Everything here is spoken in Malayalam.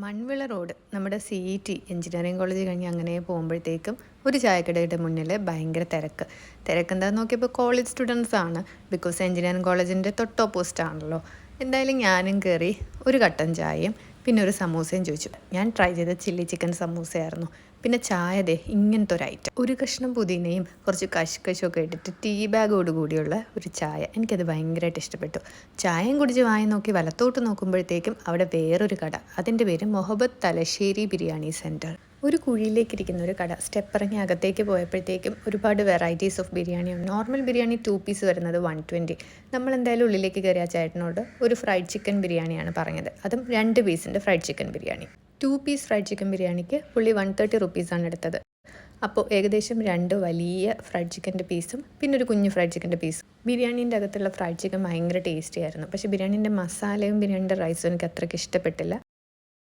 മൺവിള റോഡ് നമ്മുടെ CET എഞ്ചിനീയറിംഗ് കോളേജ് കഴിഞ്ഞ് അങ്ങനെ പോകുമ്പോഴത്തേക്കും ഒരു ചായക്കടയുടെ മുന്നിൽ ഭയങ്കര തിരക്കെന്താന്ന് നോക്കിയപ്പോൾ കോളേജ് സ്റ്റുഡൻസ് ആണ്. ബിക്കോസ് എഞ്ചിനീയറിംഗ് കോളേജിൻ്റെ തൊട്ട് ഓപ്പോസിറ്റ് ആണല്ലോ. എന്തായാലും ഞാനും കയറി ഒരു കട്ടൻ ചായയും പിന്നെ ഒരു സമൂസയും ചോദിച്ചു. ഞാൻ ട്രൈ ചെയ്ത ചില്ലി ചിക്കൻ സമൂസയായിരുന്നു. പിന്നെ ചായ ദേ ഇങ്ങനത്തെ ഒരു ഐറ്റം, ഒരു കഷ്ണം പുതിനയും കുറച്ച് കശുകശും ഒക്കെ ഇട്ടിട്ട് ടീ ബാഗോട് കൂടിയുള്ള ഒരു ചായ. എനിക്കത് ഭയങ്കരമായിട്ട് ഇഷ്ടപ്പെട്ടു. ചായയും കുടിച്ച് വായി നോക്കി വലത്തോട്ട് നോക്കുമ്പോഴത്തേക്കും അവിടെ വേറൊരു കട. അതിൻ്റെ പേര് മൊഹബത്ത് തലശ്ശേരി ബിരിയാണി സെൻറ്റർ. ഒരു കുഴിയിലേക്കിരിക്കുന്ന ഒരു കട. സ്റ്റെപ്പ് ഇറങ്ങി അകത്തേക്ക് പോയപ്പോഴത്തേക്കും ഒരുപാട് വെറൈറ്റീസ് ഓഫ് ബിരിയാണിയാണ്. നോർമൽ ബിരിയാണി 2 പീസ് വരുന്നത് 120. നമ്മൾ എന്തായാലും ഉള്ളിലേക്ക് കയറിയ ചേട്ടനോട് ഒരു ഫ്രൈഡ് ചിക്കൻ ബിരിയാണിയാണ് പറഞ്ഞത്. അതും 2 പീസിൻ്റെ fried chicken biryani. 2 piece fried chicken ബിരിയാണിക്ക് പുള്ളി 130 റുപ്പീസാണ് എടുത്തത്. അപ്പോൾ ഏകദേശം 2 വലിയ ഫ്രൈഡ് ചിക്കൻ്റെ പീസും പിന്നെ ഒരു കുഞ്ഞു ഫ്രൈഡ് ചിക്കൻ്റെ പീസും. ബിരിയാണീൻ്റെ അകത്തുള്ള ഫ്രൈഡ് ചിക്കൻ ഭയങ്കര ടേസ്റ്റി ആയിരുന്നു. പക്ഷേ ബിരിയാണീൻ്റെ മസാലയും ബിരിയാണീൻ്റെ റൈസും എനിക്ക് അത്രയ്ക്ക് ഇഷ്ടപ്പെട്ടില്ല.